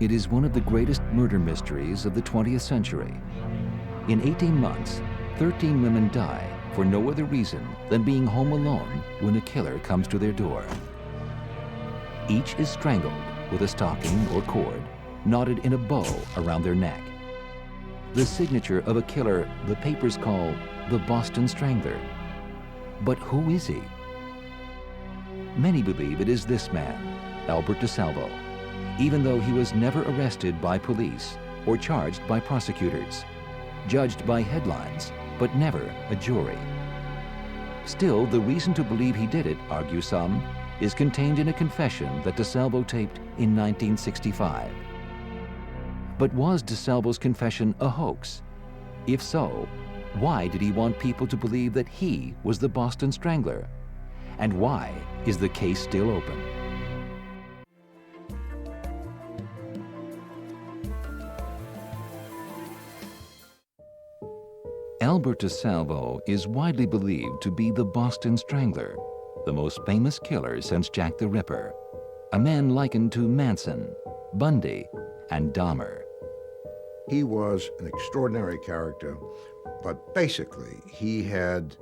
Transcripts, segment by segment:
It is one of the greatest murder mysteries of the 20th century. In 18 months, 13 women die for no other reason than being home alone when a killer comes to their door. Each is strangled with a stocking or cord knotted in a bow around their neck. The signature of a killer the papers call the Boston Strangler. But who is he? Many believe it is this man, Albert DeSalvo, even though he was never arrested by police or charged by prosecutors, judged by headlines, but never a jury. Still, the reason to believe he did it, argue some, is contained in a confession that DeSalvo taped in 1965. But was DeSalvo's confession a hoax? If so, why did he want people to believe that he was the Boston Strangler? And why is the case still open? Albert DeSalvo is widely believed to be the Boston Strangler, the most famous killer since Jack the Ripper, a man likened to Manson, Bundy, and Dahmer. He was an extraordinary character, but basically he had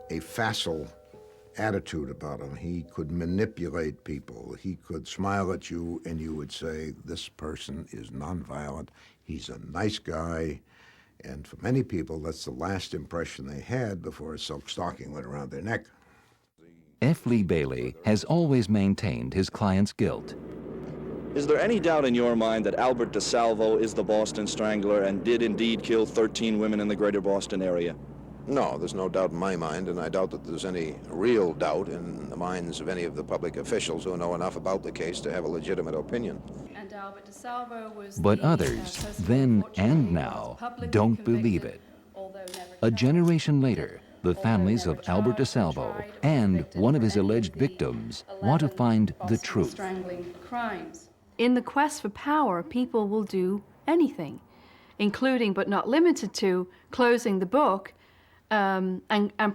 a facile attitude about him. He could manipulate people. He could smile at you and you would say, this person is nonviolent, he's a nice guy. And for many people, that's the last impression they had before a silk stocking went around their neck. F. Lee Bailey has always maintained his client's guilt. Is there any doubt in your mind that Albert DeSalvo is the Boston Strangler and did indeed kill 13 women in the greater Boston area? No, there's no doubt in my mind, and I doubt that there's any real doubt in the minds of any of the public officials who know enough about the case to have a legitimate opinion. And Albert DeSalvo was But others, then and now, don't believe it. A generation later, the families of Albert DeSalvo and one of his alleged victims want to find the truth. In the quest for power, people will do anything, including but not limited to closing the book and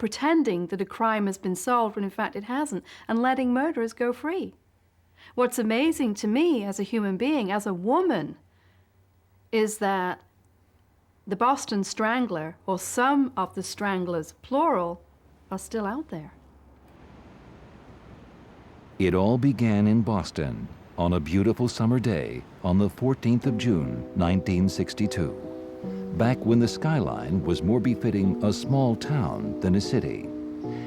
pretending that a crime has been solved when in fact it hasn't, and letting murderers go free. What's amazing to me as a human being, as a woman, is that the Boston Strangler, or some of the stranglers, plural, are still out there. It all began in Boston on a beautiful summer day on the 14th of June, 1962, back when the skyline was more befitting a small town than a city,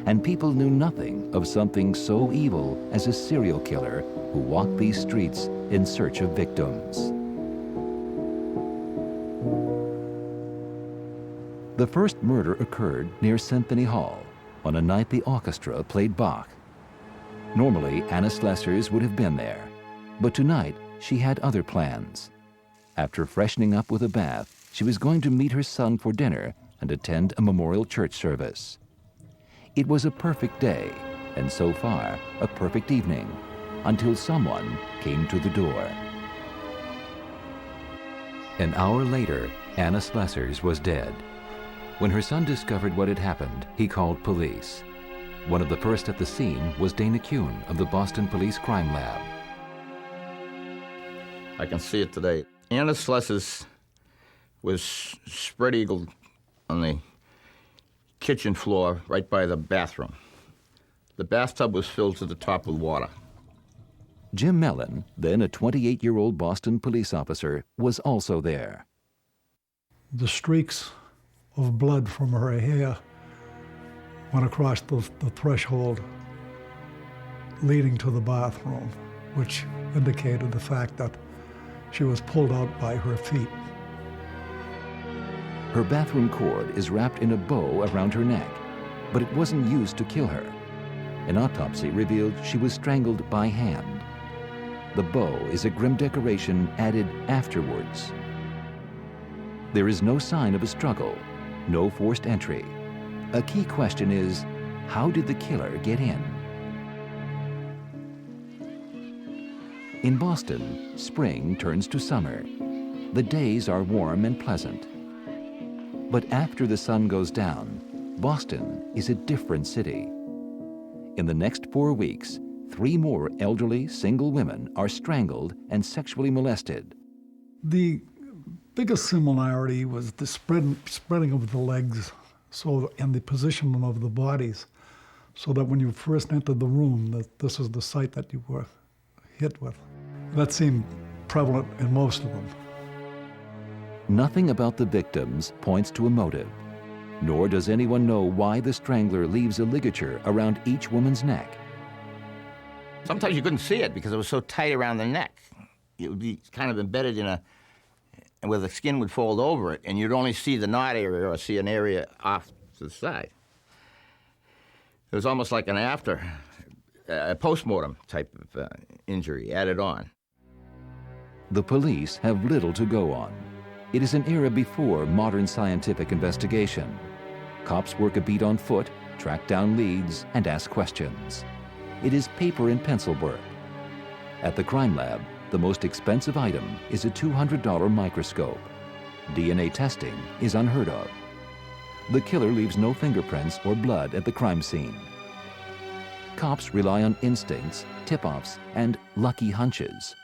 and people knew nothing of something so evil as a serial killer who walked these streets in search of victims. The first murder occurred near Symphony Hall on a night the orchestra played Bach. Normally, Anna Schlesers would have been there, but tonight she had other plans. After freshening up with a bath, she was going to meet her son for dinner and attend a memorial church service. It was a perfect day, and so far, a perfect evening, until someone came to the door. An hour later, Anna Schlesers was dead. When her son discovered what had happened, he called police. One of the first at the scene was Dana Kuhn of the Boston Police Crime Lab. I can see it today. Anna Schlesers was spread-eagled on the kitchen floor right by the bathroom. The bathtub was filled to the top with water. Jim Mellon, then a 28-year-old Boston police officer, was also there. The streaks of blood from her hair went across the threshold leading to the bathroom, which indicated the fact that she was pulled out by her feet. Her bathroom cord is wrapped in a bow around her neck, but it wasn't used to kill her. An autopsy revealed she was strangled by hand. The bow is a grim decoration added afterwards. There is no sign of a struggle, no forced entry. A key question is, how did the killer get in? In Boston, spring turns to summer. The days are warm and pleasant. But after the sun goes down, Boston is a different city. In the next 4 weeks, 3 more elderly single women are strangled and sexually molested, The biggest similarity was the spreading of the legs and the positioning of the bodies, so that when you first entered the room, that this is the site that you were hit with. That seemed prevalent in most of them. Nothing about the victims points to a motive, nor does anyone know why the strangler leaves a ligature around each woman's neck. Sometimes you couldn't see it because it was so tight around the neck. It would be kind of embedded where the skin would fold over it, and you'd only see the knot area or see an area off to the side. It was almost like a post-mortem type of injury added on. The police have little to go on. It is an era before modern scientific investigation. Cops work a beat on foot, track down leads, and ask questions. It is paper and pencil work. At the crime lab, the most expensive item is a $200 microscope. DNA testing is unheard of. The killer leaves no fingerprints or blood at the crime scene. Cops rely on instincts, tip-offs, and lucky hunches.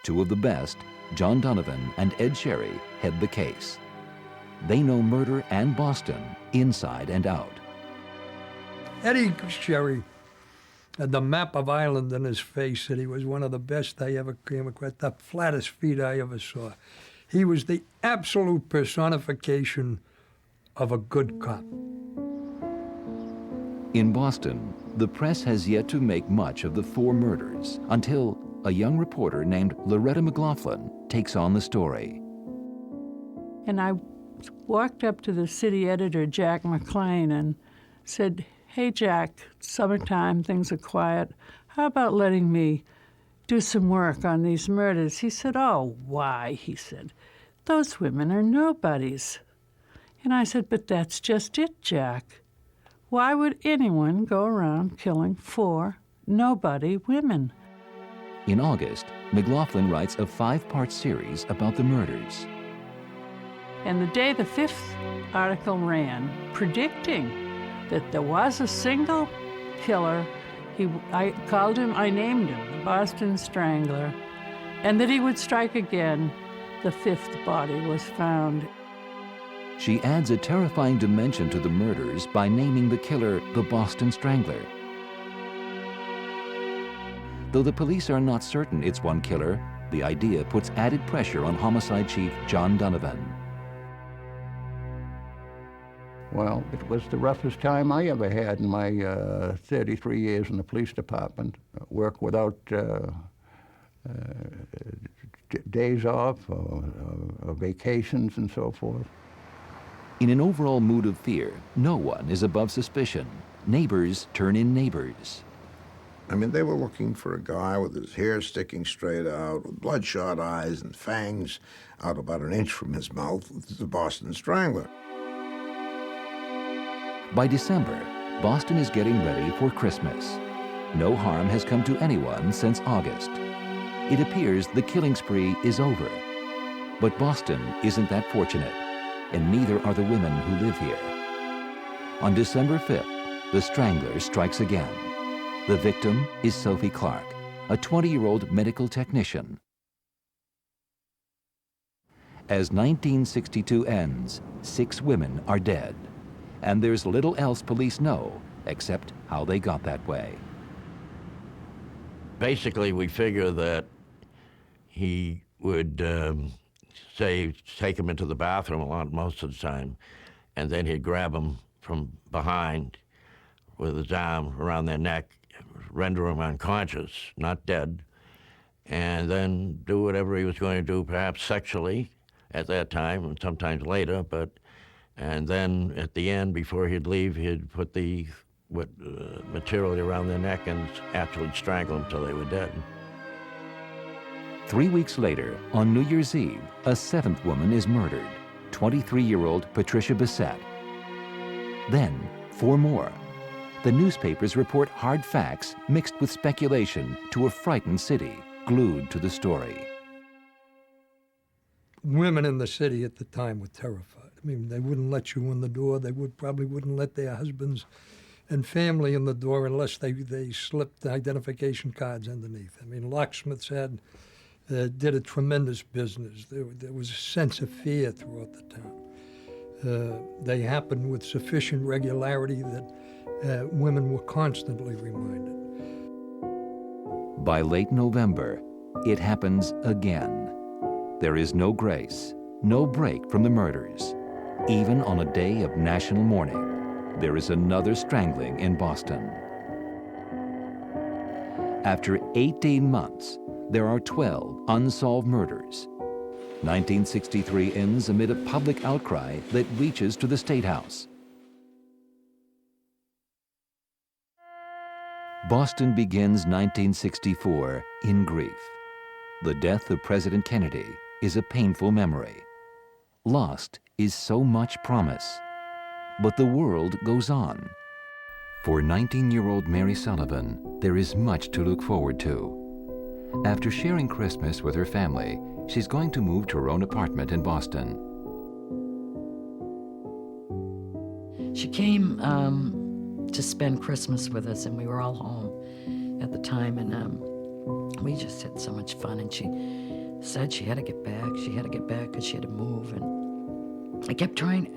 Two of the best, John Donovan and Ed Sherry, head the case. They know murder and Boston inside and out. Eddie Sherry had the map of Ireland in his face, and he was one of the best I ever came across, the flattest feet I ever saw. He was the absolute personification of a good cop. In Boston, the press has yet to make much of the 4 murders until a young reporter named Loretta McLaughlin takes on the story. And I walked up to the city editor, Jack McLean, and said, "Hey, Jack, summertime, things are quiet. How about letting me do some work on these murders?" He said, "Oh, why?" He said, "Those women are nobodies." And I said, "But that's just it, Jack. Why would anyone go around killing 4 nobody women?" In August, McLaughlin writes a 5-part series about the murders. And the day the 5th article ran, predicting that there was a single killer, I named him the Boston Strangler, and that he would strike again, the 5th body was found. She adds a terrifying dimension to the murders by naming the killer the Boston Strangler. Though the police are not certain it's one killer, the idea puts added pressure on homicide chief John Donovan. Well, it was the roughest time I ever had in my 33 years in the police department. Work without days off or vacations and so forth. In an overall mood of fear, no one is above suspicion. Neighbors turn in neighbors. I mean, they were looking for a guy with his hair sticking straight out, with bloodshot eyes and fangs out about an inch from his mouth. This is the Boston Strangler. By December, Boston is getting ready for Christmas. No harm has come to anyone since August. It appears the killing spree is over. But Boston isn't that fortunate, and neither are the women who live here. On December 5th, the Strangler strikes again. The victim is Sophie Clark, a 20-year-old medical technician. As 1962 ends, 6 women are dead, and there's little else police know except how they got that way. Basically, we figure that he would take him into the bathroom most of the time, and then he'd grab him from behind with his arm around their neck, render him unconscious, not dead, and then do whatever he was going to do, perhaps sexually at that time and sometimes later, and then at the end, before he'd leave, he'd put the material around their neck and actually strangle them till they were dead. 3 weeks later, on New Year's Eve, a 7th woman is murdered, 23-year-old Patricia Bissett. Then, 4 more. The newspapers report hard facts mixed with speculation to a frightened city glued to the story. Women in the city at the time were terrified. I mean, they wouldn't let you in the door. They probably wouldn't let their husbands and family in the door unless they slipped identification cards underneath. I mean, locksmiths had did a tremendous business. There was a sense of fear throughout the town. They happened with sufficient regularity that women were constantly reminded. By late November, it happens again. There is no grace, no break from the murders. Even on a day of national mourning, there is another strangling in Boston. After 18 months, there are 12 unsolved murders. 1963 ends amid a public outcry that reaches to the State House. Boston begins 1964 in grief. The death of President Kennedy is a painful memory. Lost is so much promise. But the world goes on. For 19-year-old Mary Sullivan, there is much to look forward to. After sharing Christmas with her family, she's going to move to her own apartment in Boston. She came to spend Christmas with us, and we were all home at the time, and we just had so much fun. And she said she had to get back. She had to get back because she had to move. And I kept trying.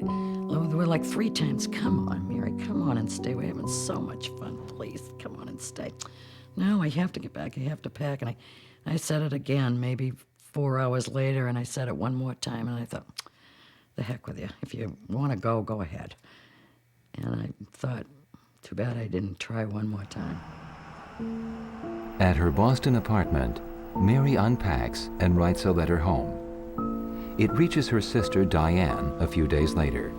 There were like 3 times, come on, Mary, come on and stay. We're having so much fun. Please, come on and stay. No, I have to get back. I have to pack. And I said it again, maybe 4 hours later, and I said it one more time, and I thought, the heck with you. If you want to go, go ahead. And I thought, too bad I didn't try one more time. At her Boston apartment, Mary unpacks and writes a letter home. It reaches her sister Diane a few days later.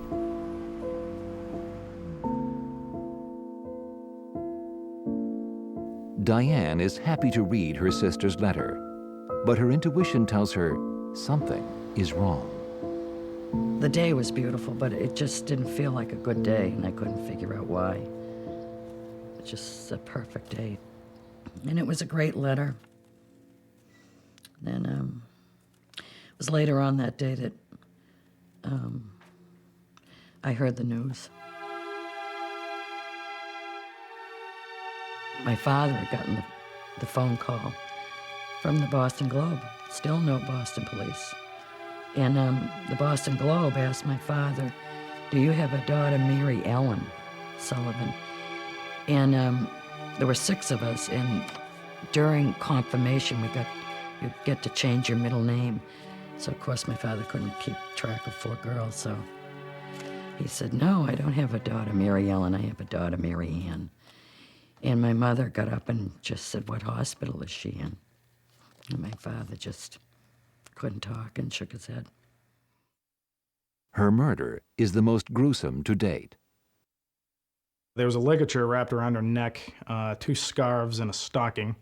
Diane is happy to read her sister's letter, but her intuition tells her something is wrong. The day was beautiful, but it just didn't feel like a good day, and I couldn't figure out why. It's just a perfect day. And it was a great letter. Then it was later on that day that I heard the news. My father had gotten the phone call from the Boston Globe. Still no Boston police. And the Boston Globe asked my father, do you have a daughter, Mary Ellen Sullivan? And there were 6 of us, and during confirmation, you get to change your middle name. So, of course, my father couldn't keep track of 4 girls, so he said, no, I don't have a daughter, Mary Ellen, I have a daughter, Mary Ann. And my mother got up and just said, what hospital is she in? And my father just couldn't talk and shook his head. Her murder is the most gruesome to date. There was a ligature wrapped around her neck, 2 scarves and a stocking.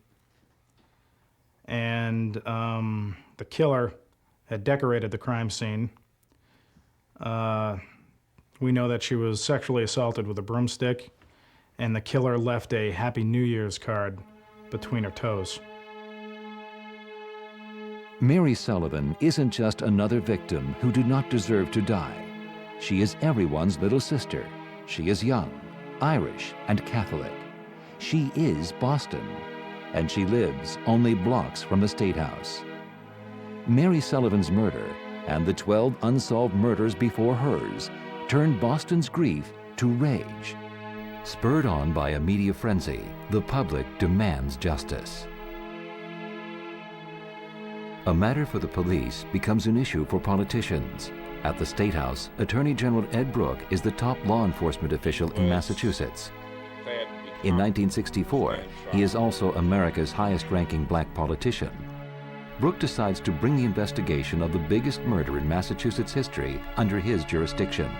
And the killer had decorated the crime scene. We know that she was sexually assaulted with a broomstick, and the killer left a Happy New Year's card between her toes. Mary Sullivan isn't just another victim who did not deserve to die. She is everyone's little sister. She is young, Irish, and Catholic. She is Boston, and she lives only blocks from the State House. Mary Sullivan's murder and the 12 unsolved murders before hers turned Boston's grief to rage. Spurred on by a media frenzy, the public demands justice. A matter for the police becomes an issue for politicians. At the State House, Attorney General Ed Brooke is the top law enforcement official in Massachusetts. In 1964, he is also America's highest-ranking black politician. Brooke decides to bring the investigation of the biggest murder in Massachusetts history under his jurisdiction.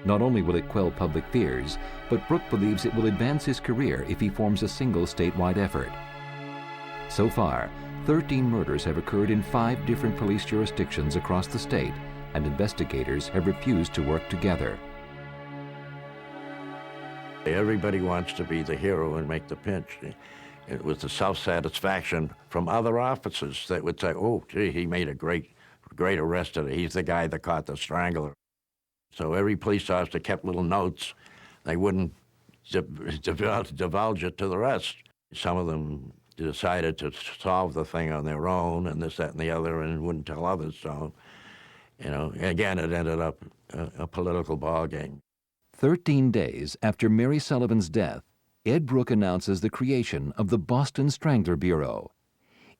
Not only will it quell public fears, but Brooke believes it will advance his career if he forms a single statewide effort. So far, 13 murders have occurred in 5 different police jurisdictions across the state, and investigators have refused to work together. Everybody wants to be the hero and make the pinch. It was the self-satisfaction from other officers that would say, oh, gee, he made a great arrest today. He's the guy that caught the strangler. So every police officer kept little notes. They wouldn't divulge it to the rest. Some of them decided to solve the thing on their own, and this, that, and the other, and wouldn't tell others. So, again, it ended up a political ballgame. 13 days after Mary Sullivan's death, Ed Brooke announces the creation of the Boston Strangler Bureau.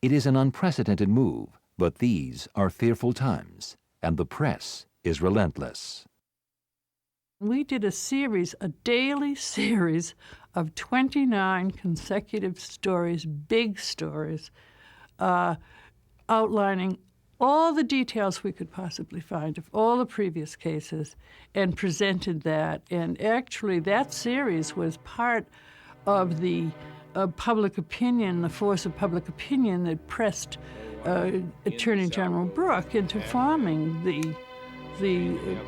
It is an unprecedented move, but these are fearful times, and the press is relentless. We did a daily series of 29 consecutive stories, big stories, outlining all the details we could possibly find of all the previous cases, and presented that. And actually, that series was part of the public opinion, the force of public opinion that pressed Attorney General Brooke into forming the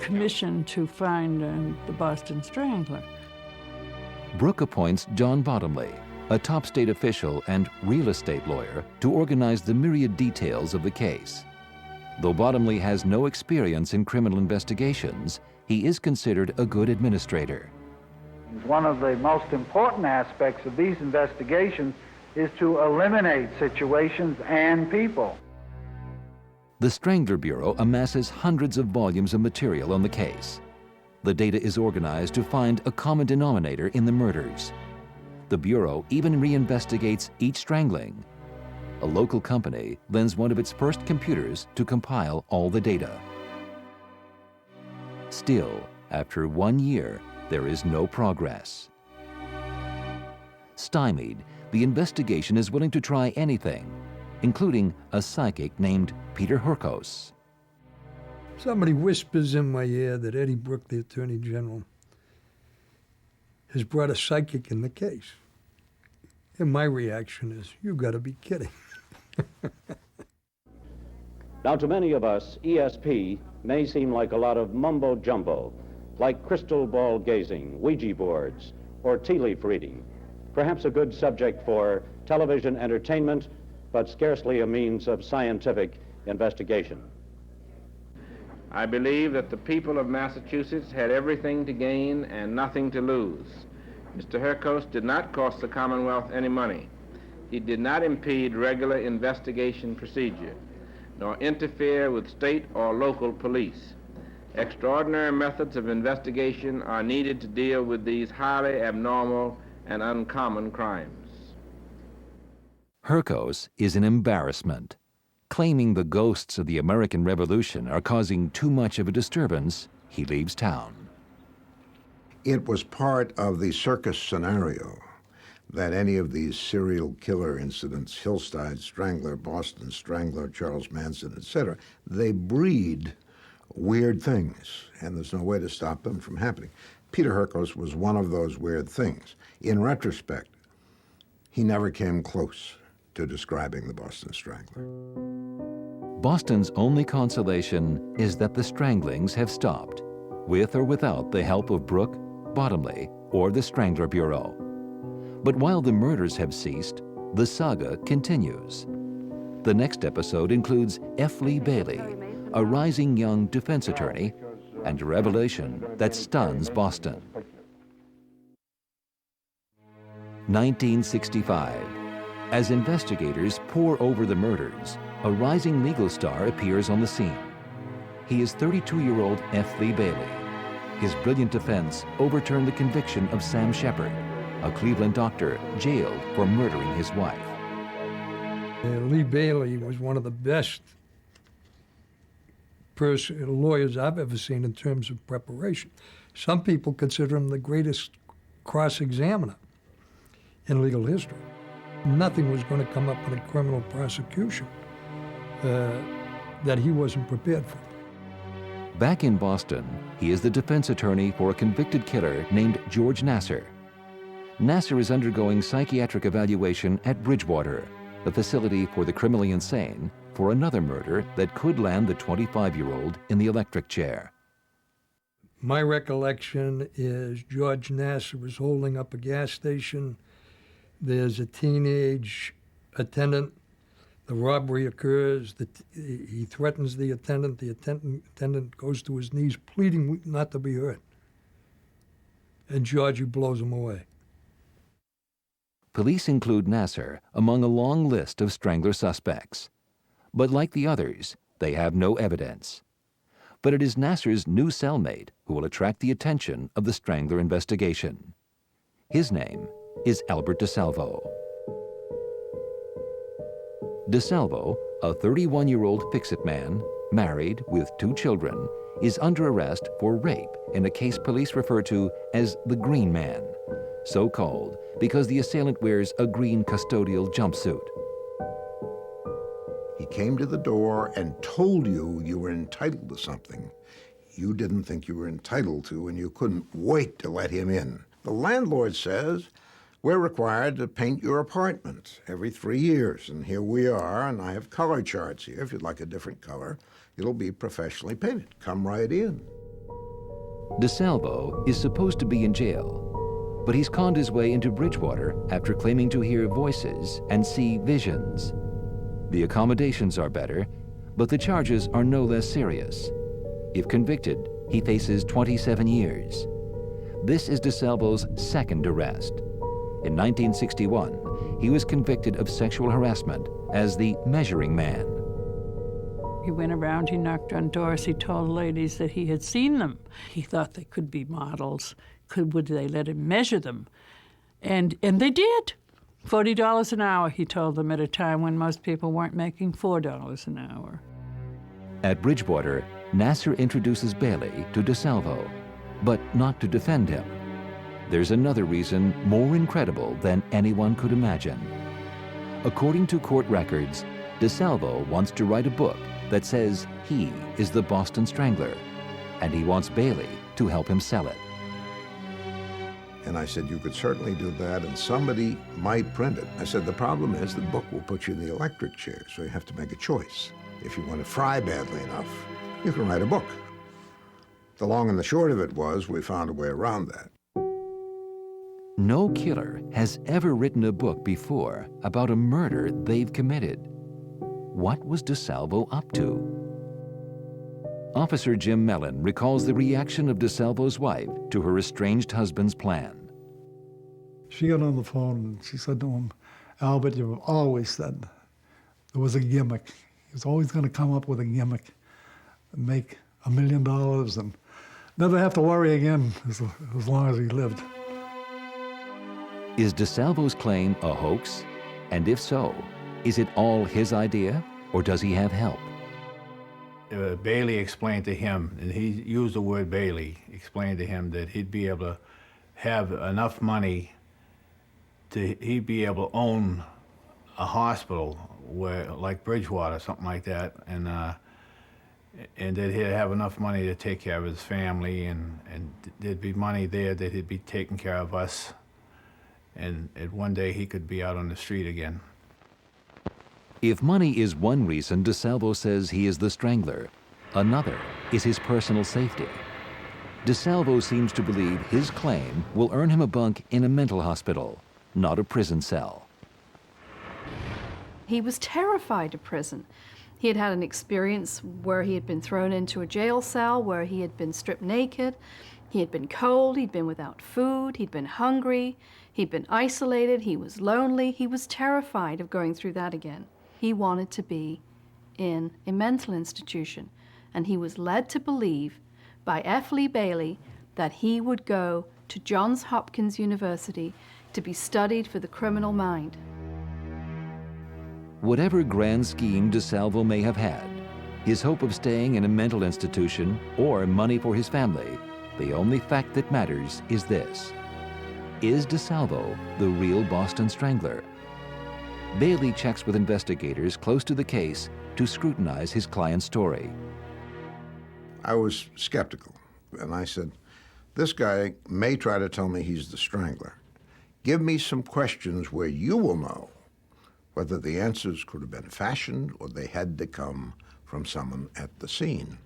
commission to find the Boston Strangler. Brooke appoints John Bottomley, a top state official and real estate lawyer, to organize the myriad details of the case. Though Bottomley has no experience in criminal investigations, he is considered a good administrator. One of the most important aspects of these investigations is to eliminate situations and people. The Strangler Bureau amasses hundreds of volumes of material on the case. The data is organized to find a common denominator in the murders. The Bureau even reinvestigates each strangling. A local company lends one of its first computers to compile all the data. Still, after 1 year, there is no progress. Stymied, the investigation is willing to try anything, including a psychic named Peter Hurkos. Somebody whispers in my ear that Eddie Brooke, the Attorney General, has brought a psychic in the case. And my reaction is, you gotta be kidding. Now, to many of us, ESP may seem like a lot of mumbo-jumbo, like crystal ball gazing, Ouija boards, or tea leaf reading. Perhaps a good subject for television entertainment, but scarcely a means of scientific investigation. I believe that the people of Massachusetts had everything to gain and nothing to lose. Mr. Hurkos did not cost the Commonwealth any money. He did not impede regular investigation procedure, nor interfere with state or local police. Extraordinary methods of investigation are needed to deal with these highly abnormal and uncommon crimes. Hurkos is an embarrassment. Claiming the ghosts of the American Revolution are causing too much of a disturbance, he leaves town. It was part of the circus scenario that any of these serial killer incidents, Hillside Strangler, Boston Strangler, Charles Manson, etc., they breed weird things, and there's no way to stop them from happening. Peter Hurkos was one of those weird things. In retrospect, he never came close to describing the Boston Strangler. Boston's only consolation is that the stranglings have stopped, with or without the help of Brooke, Bottomley, or the Strangler Bureau. But while the murders have ceased, the saga continues. The next episode includes F. Lee Bailey, a rising young defense attorney, and a revelation that stuns Boston. 1965. As investigators pore over the murders, a rising legal star appears on the scene. He is 32-year-old F. Lee Bailey. His brilliant defense overturned the conviction of Sam Shepard, a Cleveland doctor jailed for murdering his wife. Lee Bailey was one of the best lawyers I've ever seen in terms of preparation. Some people consider him the greatest cross-examiner in legal history. Nothing was going to come up in a criminal prosecution that he wasn't prepared for. Back in Boston, he is the defense attorney for a convicted killer named George Nassar. Nassar is undergoing psychiatric evaluation at Bridgewater, a facility for the criminally insane, for another murder that could land the 25-year-old in the electric chair. My recollection is George Nassar is holding up a gas station. There's a teenage attendant. The robbery occurs. He threatens the attendant. The attendant goes to his knees, pleading not to be hurt. And Georgie blows him away. police include Nasser among a long list of Strangler suspects. But like the others, they have no evidence. But it is Nasser's new cellmate who will attract the attention of the Strangler investigation. His name is Albert DeSalvo. DeSalvo, a 31-year-old fix-it man, married with 2 children, is under arrest for rape in a case police refer to as the Green Man, so called because the assailant wears a green custodial jumpsuit. He came to the door and told you you were entitled to something you didn't think you were entitled to, and you couldn't wait to let him in. The landlord says, we're required to paint your apartment every 3 years, and here we are, and I have color charts here. If you'd like a different color, it'll be professionally painted. Come right in. DeSalvo is supposed to be in jail, but he's conned his way into Bridgewater after claiming to hear voices and see visions. The accommodations are better, but the charges are no less serious. If convicted, he faces 27 years. This is DeSalvo's second arrest. In 1961, he was convicted of sexual harassment as the measuring man. He went around, he knocked on doors, he told ladies that he had seen them. He thought they could be models. Would they let him measure them? And they did. $40 an hour, he told them, at a time when most people weren't making $4 an hour. At Bridgewater, Nasser introduces Bailey to DeSalvo, but not to defend him. There's another reason more incredible than anyone could imagine. According to court records, DeSalvo wants to write a book that says he is the Boston Strangler, and he wants Bailey to help him sell it. And I said, you could certainly do that, and somebody might print it. I said, the problem is the book will put you in the electric chair, so you have to make a choice. If you want to fry badly enough, you can write a book. The long and the short of it was, we found a way around that. No killer has ever written a book before about a murder they've committed. What was DeSalvo up to? Officer Jim Mellon recalls the reaction of DeSalvo's wife to her estranged husband's plan. She got on the phone and she said to him, Albert, you've always said there was a gimmick. He was always going to come up with a gimmick and make $1 million and never have to worry again as long as he lived. Is DeSalvo's claim a hoax? And if so, is it all his idea, or does he have help? Bailey explained to him, and he used the word Bailey, explained to him that he'd be able to have enough money he'd be able to own a hospital like Bridgewater, something like that, and that he'd have enough money to take care of his family, and there'd be money there that he'd be taking care of us, and one day he could be out on the street again. If money is one reason DeSalvo says he is the Strangler, another is his personal safety. DeSalvo seems to believe his claim will earn him a bunk in a mental hospital, not a prison cell. He was terrified of prison. He had had an experience where he had been thrown into a jail cell, where he had been stripped naked, he had been cold, he'd been without food, he'd been hungry, he'd been isolated, he was lonely. He was terrified of going through that again. He wanted to be in a mental institution, and he was led to believe by F. Lee Bailey that he would go to Johns Hopkins University to be studied for the criminal mind. Whatever grand scheme DeSalvo may have had, his hope of staying in a mental institution or money for his family, the only fact that matters is this: is DeSalvo the real Boston Strangler? Bailey checks with investigators close to the case to scrutinize his client's story. I was skeptical, and I said, this guy may try to tell me he's the Strangler. Give me some questions where you will know whether the answers could have been fashioned or they had to come from someone at the scene.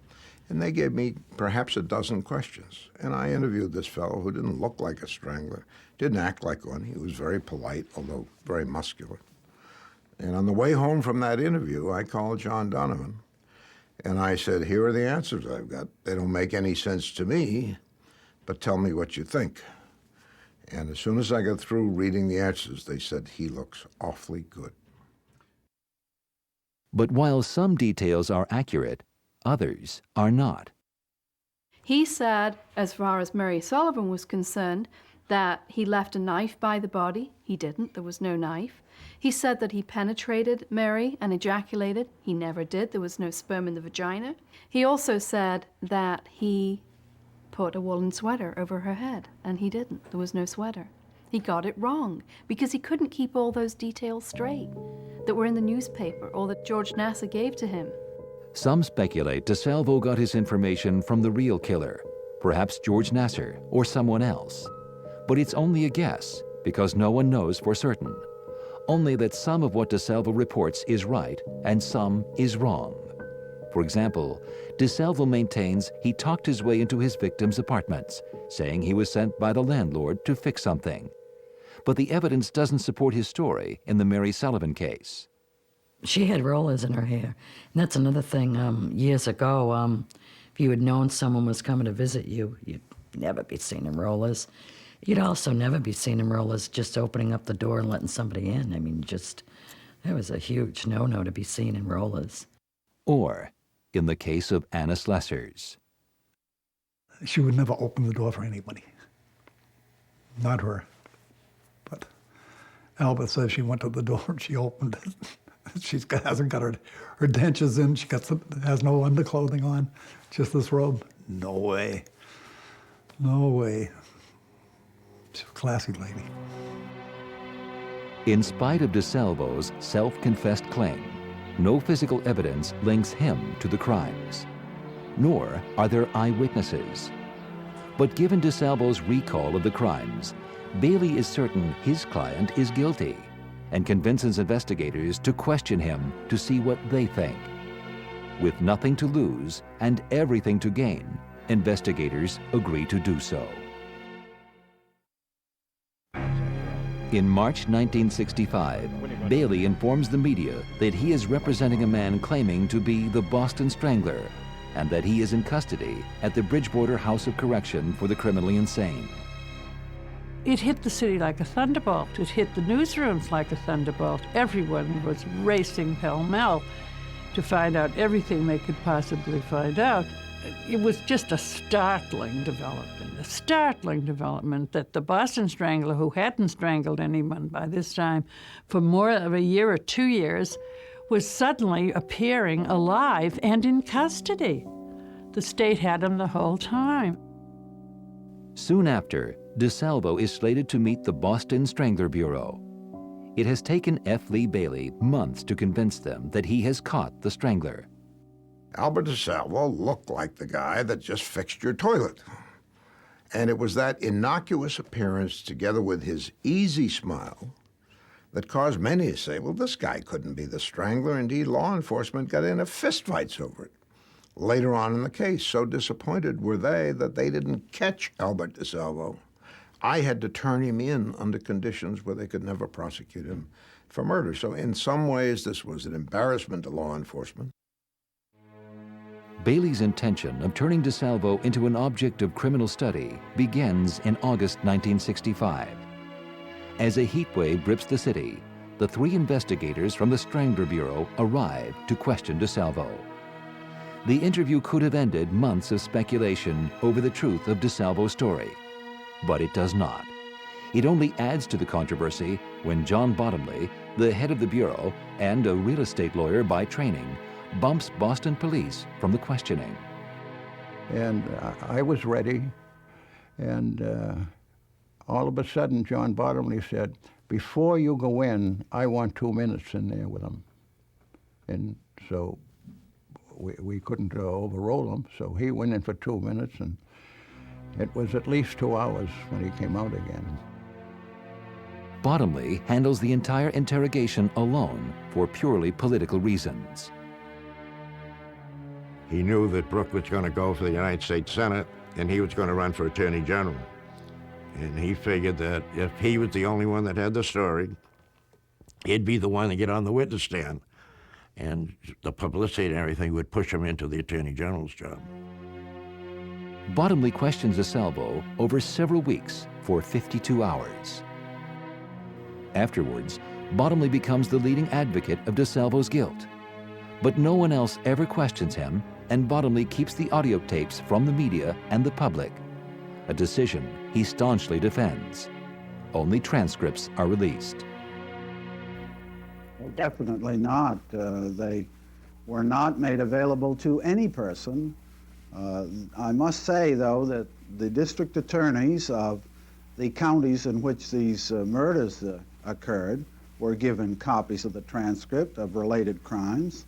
And they gave me perhaps a dozen questions. And I interviewed this fellow who didn't look like a strangler, didn't act like one. He was very polite, although very muscular. And on the way home from that interview, I called John Donovan, and I said, here are the answers I've got. They don't make any sense to me, but tell me what you think. And as soon as I got through reading the answers, they said, he looks awfully good. But while some details are accurate, others are not. He said, as far as Mary Sullivan was concerned, that he left a knife by the body. He didn't. There was no knife. He said that he penetrated Mary and ejaculated. He never did. There was no sperm in the vagina. He also said that he put a woolen sweater over her head, and he didn't. There was no sweater. He got it wrong because he couldn't keep all those details straight that were in the newspaper or that George Nassar gave to him. Some speculate DeSalvo got his information from the real killer, perhaps George Nassar or someone else. But it's only a guess because no one knows for certain. Only that some of what DeSalvo reports is right and some is wrong. For example, DeSalvo maintains he talked his way into his victims' apartments, saying he was sent by the landlord to fix something. But the evidence doesn't support his story in the Mary Sullivan case. She had rollers in her hair. And that's another thing. Years ago, if you had known someone was coming to visit you, you'd never be seen in rollers. You'd also never be seen in rollers just opening up the door and letting somebody in. I mean, that was a huge no-no to be seen in rollers. Or in the case of Anna Slessors. She would never open the door for anybody. Not her. But Albert says she went to the door and she opened it. She hasn't got her dentures in. She has no underclothing on, just this robe. No way. No way. She's a classy lady. In spite of DeSalvo's self-confessed claim, no physical evidence links him to the crimes, nor are there eyewitnesses. But given DeSalvo's recall of the crimes, Bailey is certain his client is guilty and convinces investigators to question him to see what they think. With nothing to lose and everything to gain, investigators agree to do so. In March 1965, Bailey informs the media that he is representing a man claiming to be the Boston Strangler and that he is in custody at the Bridgewater House of Correction for the Criminally Insane. It hit the city like a thunderbolt. It hit the newsrooms like a thunderbolt. Everyone was racing pell-mell to find out everything they could possibly find out. It was just a startling development that the Boston Strangler, who hadn't strangled anyone by this time for more of a year or 2 years, was suddenly appearing alive and in custody. The state had him the whole time. Soon after, DeSalvo is slated to meet the Boston Strangler Bureau. It has taken F. Lee Bailey months to convince them that he has caught the Strangler. Albert DeSalvo looked like the guy that just fixed your toilet. And it was that innocuous appearance together with his easy smile that caused many to say, well, this guy couldn't be the Strangler. Indeed, law enforcement got into fistfights over it. Later on in the case, so disappointed were they that they didn't catch Albert DeSalvo. I had to turn him in under conditions where they could never prosecute him for murder. So in some ways, this was an embarrassment to law enforcement. Bailey's intention of turning DeSalvo into an object of criminal study begins in August 1965. As a heat wave grips the city, the 3 investigators from the Strangler Bureau arrive to question DeSalvo. The interview could have ended months of speculation over the truth of DeSalvo's story, but it does not. It only adds to the controversy when John Bottomley, the head of the Bureau and a real estate lawyer by training, bumps Boston police from the questioning. And I was ready, and all of a sudden John Bottomley said, before you go in, I want 2 minutes in there with him. And so we couldn't overrule him, so he went in for 2 minutes, and it was at least 2 hours when he came out again. Bottomley handles the entire interrogation alone for purely political reasons. He knew that Brooke was going to go for the United States Senate, and he was going to run for Attorney General. And he figured that if he was the only one that had the story, he'd be the one to get on the witness stand. And the publicity and everything would push him into the Attorney General's job. Bottomley questions DeSalvo over several weeks for 52 hours. Afterwards, Bottomley becomes the leading advocate of DeSalvo's guilt. But no one else ever questions him, and Bottomley keeps the audio tapes from the media and the public, a decision he staunchly defends. Only transcripts are released. Well, definitely not. They were not made available to any person. I must say, though, that the district attorneys of the counties in which these murders occurred were given copies of the transcript of related crimes.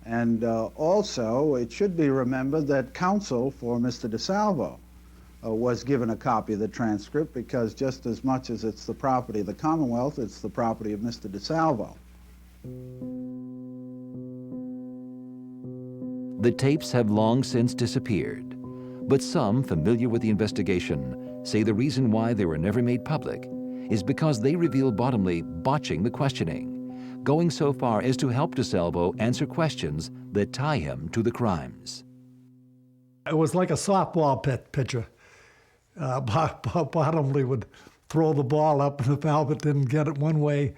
And also, it should be remembered that counsel for Mr. DeSalvo was given a copy of the transcript, because just as much as it's the property of the Commonwealth, it's the property of Mr. DeSalvo. The tapes have long since disappeared, but some familiar with the investigation say the reason why they were never made public is because they reveal Bottomley botching the questioning, going so far as to help DeSalvo answer questions that tie him to the crimes. It was like a softball pitcher. Bottomley would throw the ball up, and if Albert didn't get it one way,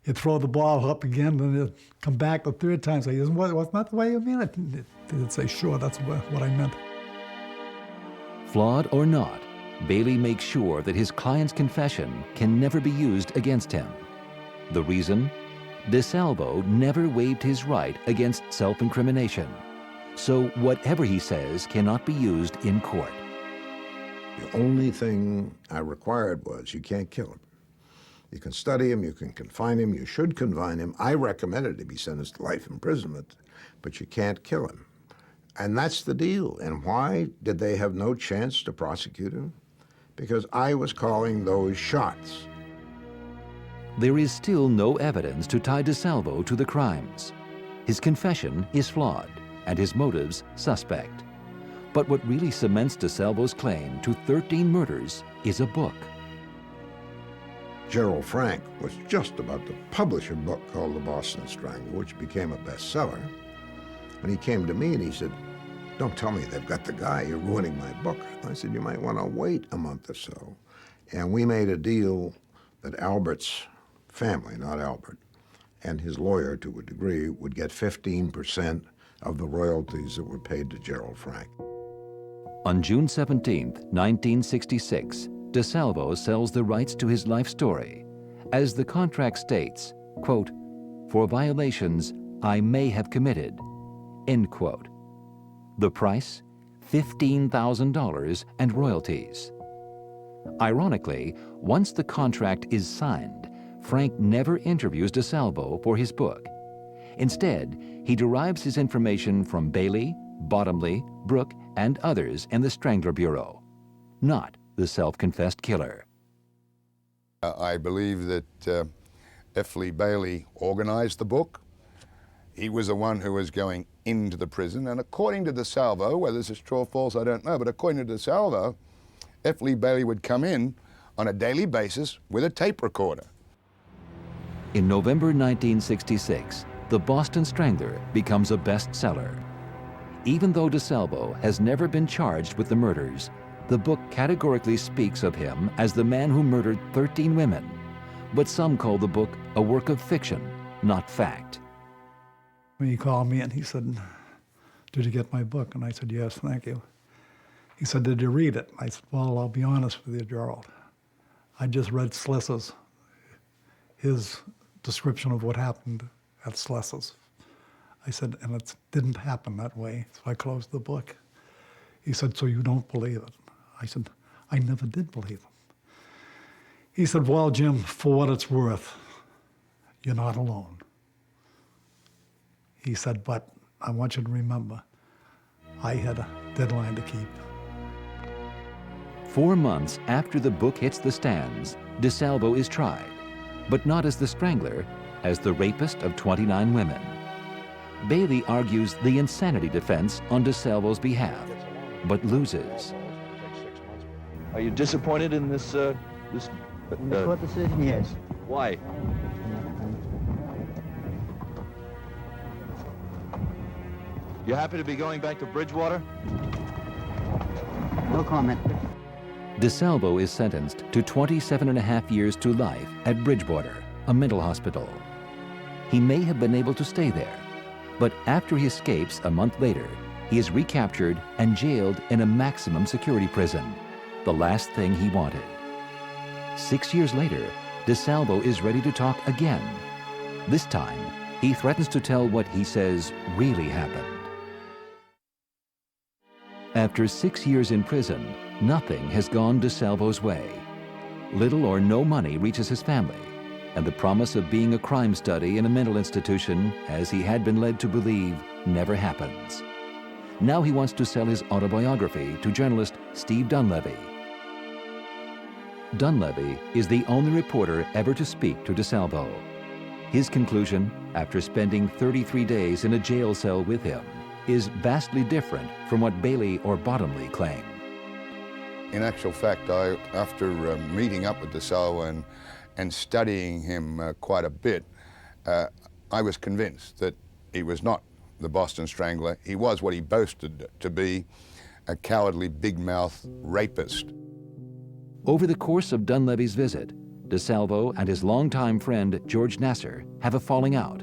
he'd throw the ball up again, and it'd come back the third time. Say, wasn't that the way you mean it? He'd say, sure, that's what I meant. Flawed or not, Bailey makes sure that his client's confession can never be used against him. The reason? DeSalvo never waived his right against self-incrimination, so whatever he says cannot be used in court. The only thing I required was you can't kill him. You can study him, you can confine him, you should confine him. I recommended he be sentenced to life imprisonment, but you can't kill him. And that's the deal. And why did they have no chance to prosecute him? Because I was calling those shots. There is still no evidence to tie DeSalvo to the crimes. His confession is flawed, and his motives suspect. But what really cements DeSalvo's claim to 13 murders is a book. Gerald Frank was just about to publish a book called The Boston Strangler, which became a bestseller. And he came to me and he said, "Don't tell me they've got the guy, you're ruining my book." I said, "You might want to wait a month or so." And we made a deal that Albert's family, not Albert, and his lawyer to a degree, would get 15% of the royalties that were paid to Gerald Frank. On June 17, 1966, DeSalvo sells the rights to his life story. As the contract states, quote, "for violations I may have committed," end quote. The price? $15,000 and royalties. Ironically, once the contract is signed, Frank never interviews DeSalvo for his book. Instead, he derives his information from Bailey, Bottomley, Brooke, and others in the Strangler Bureau, not the self-confessed killer. I believe that F. Lee Bailey organized the book. He was the one who was going into the prison, and according to DeSalvo, whether this is true or false, I don't know, but according to DeSalvo, F. Lee Bailey would come in on a daily basis with a tape recorder. In November 1966, The Boston Strangler becomes a bestseller. Even though DeSalvo has never been charged with the murders, the book categorically speaks of him as the man who murdered 13 women. But some call the book a work of fiction, not fact. He called me and he said, "Did you get my book?" And I said, "Yes, thank you." He said, "Did you read it?" I said, "Well, I'll be honest with you, Gerald. I just read Sless's, his description of what happened at Sless's." I said, "And it didn't happen that way." So I closed the book. He said, "So you don't believe it?" I said, "I never did believe him." He said, "Well, Jim, for what it's worth, you're not alone." He said, "But I want you to remember, I had a deadline to keep." 4 months after the book hits the stands, DeSalvo is tried, but not as the strangler, as the rapist of 29 women. Bailey argues the insanity defense on DeSalvo's behalf, but loses. Are you disappointed in this The court decision, yes. Why? You happy to be going back to Bridgewater? No comment. DeSalvo is sentenced to 27.5 years to life at Bridgewater, a mental hospital. He may have been able to stay there, but after he escapes a month later, he is recaptured and jailed in a maximum security prison, the last thing he wanted. 6 years later, DeSalvo is ready to talk again. This time, he threatens to tell what he says really happened. After 6 years in prison, nothing has gone DeSalvo's way. Little or no money reaches his family, and the promise of being a crime study in a mental institution, as he had been led to believe, never happens. Now he wants to sell his autobiography to journalist Steve Dunleavy. Dunleavy is the only reporter ever to speak to DeSalvo. His conclusion, after spending 33 days in a jail cell with him, is vastly different from what Bailey or Bottomley claim. In actual fact, after meeting up with DeSalvo and studying him quite a bit, I was convinced that he was not the Boston Strangler. He was what he boasted to be, a cowardly, big-mouth rapist. Over the course of Dunleavy's visit, DeSalvo and his longtime friend George Nasser have a falling out.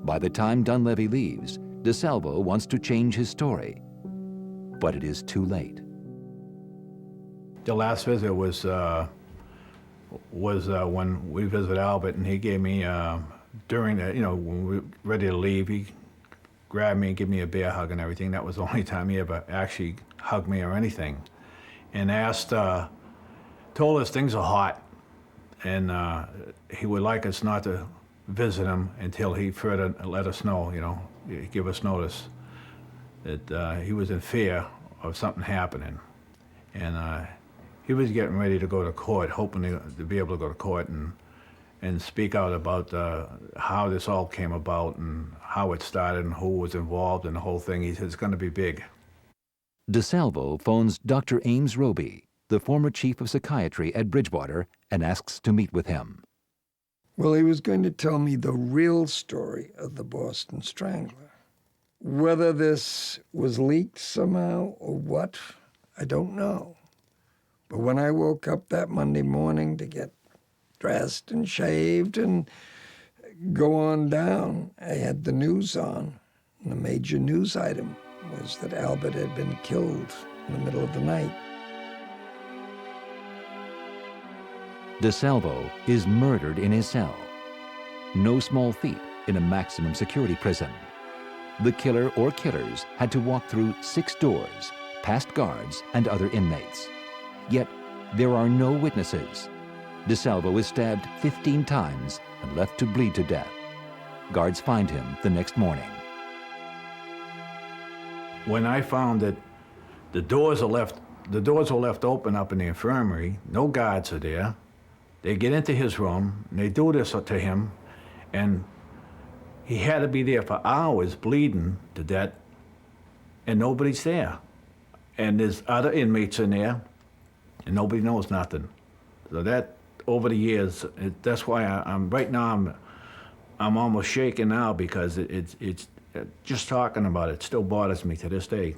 By the time Dunleavy leaves, DeSalvo wants to change his story, but it is too late. The last visit was when we visited Albert, and he gave me, during the, when we were ready to leave, he grabbed me and gave me a bear hug and everything. That was the only time he ever actually hugged me or anything. And asked, told us things are hot, and he would like us not to visit him until he further let us know, give us notice that he was in fear of something happening. And he was getting ready to go to court, hoping to be able to go to court and speak out about how this all came about and how it started and who was involved in the whole thing. He said it's going to be big. DeSalvo phones Dr. Ames Roby, the former chief of psychiatry at Bridgewater, and asks to meet with him. Well, he was going to tell me the real story of the Boston Strangler. Whether this was leaked somehow or what, I don't know. But when I woke up that Monday morning to get dressed and shaved and go on down, I had the news on. And the major news item was that Albert had been killed in the middle of the night. DeSalvo is murdered in his cell. No small feat in a maximum security prison. The killer or killers had to walk through 6 doors, past guards and other inmates. Yet, there are no witnesses. DeSalvo is stabbed 15 times and left to bleed to death. Guards find him the next morning. When I found that the doors were left open up in the infirmary, no guards are there. They get into his room, and they do this to him, and he had to be there for hours bleeding to death, and nobody's there. And there's other inmates in there, and nobody knows nothing. So that, over the years, that's why I'm right now I'm almost shaking now, because it's just talking about it still bothers me to this day.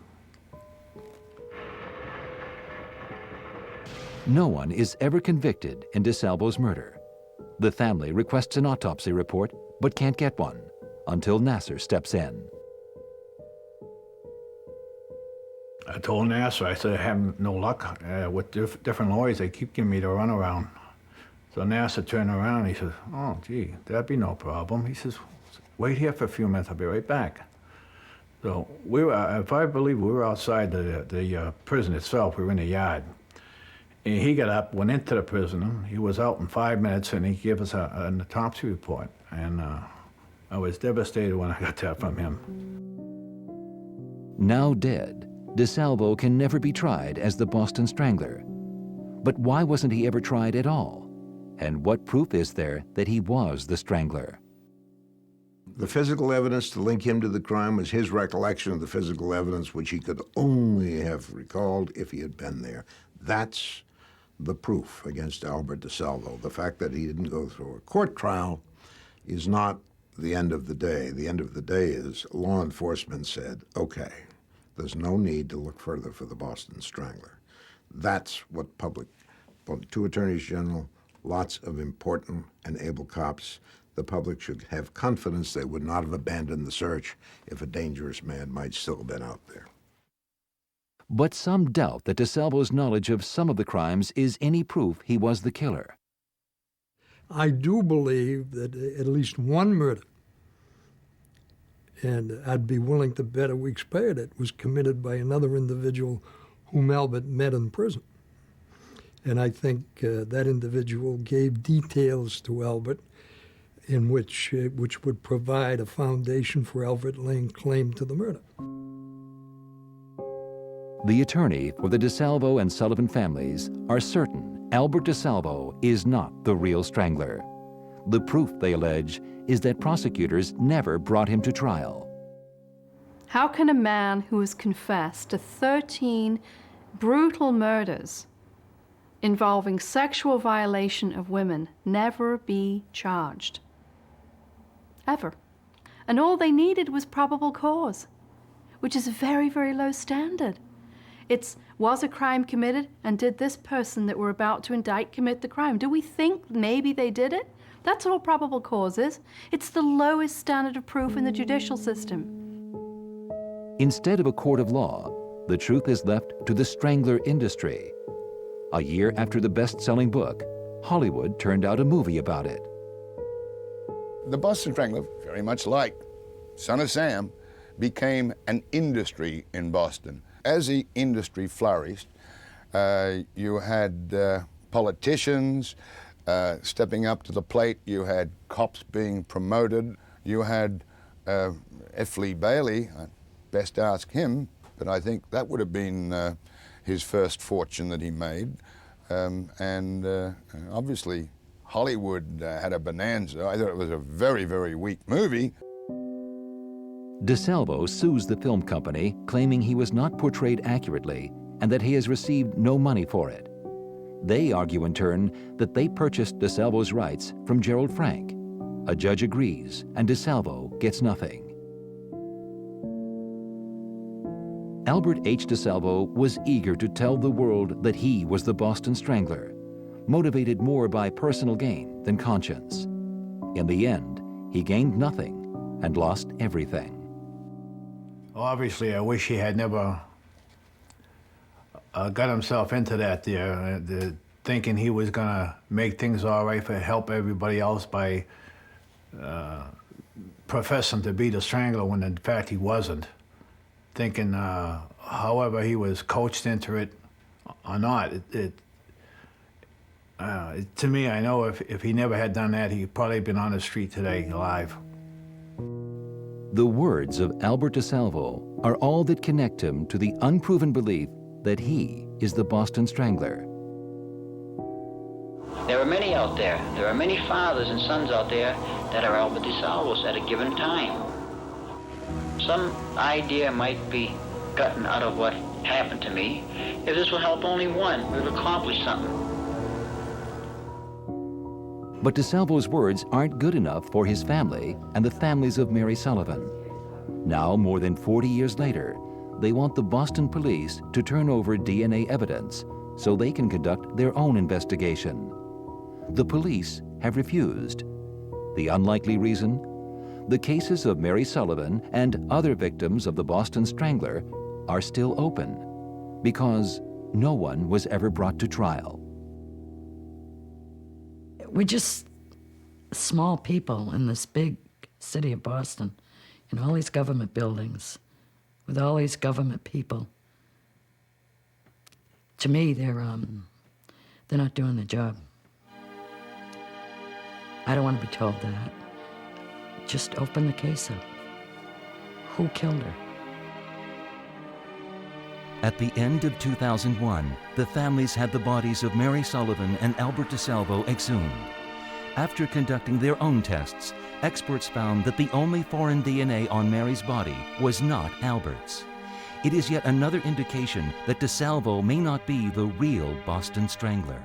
No one is ever convicted in DeSalvo's murder. The family requests an autopsy report, but can't get one until Nasser steps in. I told Nasser, I said, I have no luck with different lawyers. They keep giving me the runaround. So Nasser turned around and he says, oh, gee, that'd be no problem. He says, wait here for a few minutes, I'll be right back. So we were, if I believe we were outside the prison itself, we were in the yard. And he got up, went into the prison. He was out in 5 minutes, and he gave us an autopsy report. And I was devastated when I got that from him. Now dead, DeSalvo can never be tried as the Boston Strangler. But why wasn't he ever tried at all? And what proof is there that he was the Strangler? The physical evidence to link him to the crime was his recollection of the physical evidence, which he could only have recalled if he had been there. That's the proof against Albert DeSalvo. The fact that he didn't go through a court trial is not the end of the day. The end of the day is law enforcement said, okay, there's no need to look further for the Boston Strangler. That's what two attorneys general, lots of important and able cops. The public should have confidence they would not have abandoned the search if a dangerous man might still have been out there. But some doubt that DeSalvo's knowledge of some of the crimes is any proof he was the killer. I do believe that at least one murder, and I'd be willing to bet a week's pay that was committed by another individual whom Albert met in prison. And I think that individual gave details to Albert in which would provide a foundation for Albert laying claim to the murder. The attorney for the DeSalvo and Sullivan families are certain Albert DeSalvo is not the real strangler. The proof, they allege, is that prosecutors never brought him to trial. How can a man who has confessed to 13 brutal murders involving sexual violation of women never be charged? Ever. And all they needed was probable cause, which is a very, very low standard. Was a crime committed, and did this person that we're about to indict commit the crime? Do we think maybe they did it? That's all probable cause is. It's the lowest standard of proof in the judicial system. Instead of a court of law, the truth is left to the strangler industry. A year after the best-selling book, Hollywood turned out a movie about it. The Boston Strangler, very much like Son of Sam, became an industry in Boston. As the industry flourished, you had politicians stepping up to the plate, you had cops being promoted, you had F. Lee Bailey, best ask him, but I think that would have been his first fortune that he made. Obviously, Hollywood had a bonanza. I thought it was a very, very weak movie. DeSalvo sues the film company, claiming he was not portrayed accurately and that he has received no money for it. They argue in turn that they purchased DeSalvo's rights from Gerald Frank. A judge agrees, and DeSalvo gets nothing. Albert H. DeSalvo was eager to tell the world that he was the Boston Strangler, motivated more by personal gain than conscience. In the end, he gained nothing and lost everything. Obviously, I wish he had never got himself into that thinking he was going to make things all right for help everybody else by professing to be the Strangler when in fact he wasn't. Thinking, however he was coached into it or not, to me, I know if he never had done that, he'd probably been on the street today alive. The words of Albert DeSalvo are all that connect him to the unproven belief that he is the Boston Strangler. There are many out there. There are many fathers and sons out there that are Albert DeSalvos at a given time. Some idea might be gotten out of what happened to me. If this will help only one, we've accomplished something. But DeSalvo's words aren't good enough for his family and the families of Mary Sullivan. Now, more than 40 years later, they want the Boston police to turn over DNA evidence so they can conduct their own investigation. The police have refused. The unlikely reason? The cases of Mary Sullivan and other victims of the Boston Strangler are still open because no one was ever brought to trial. We're just small people in this big city of Boston, in all these government buildings, with all these government people. To me, they're not doing the job. I don't want to be told that. Just open the case up. Who killed her? At the end of 2001, the families had the bodies of Mary Sullivan and Albert DeSalvo exhumed. After conducting their own tests, experts found that the only foreign DNA on Mary's body was not Albert's. It is yet another indication that DeSalvo may not be the real Boston Strangler.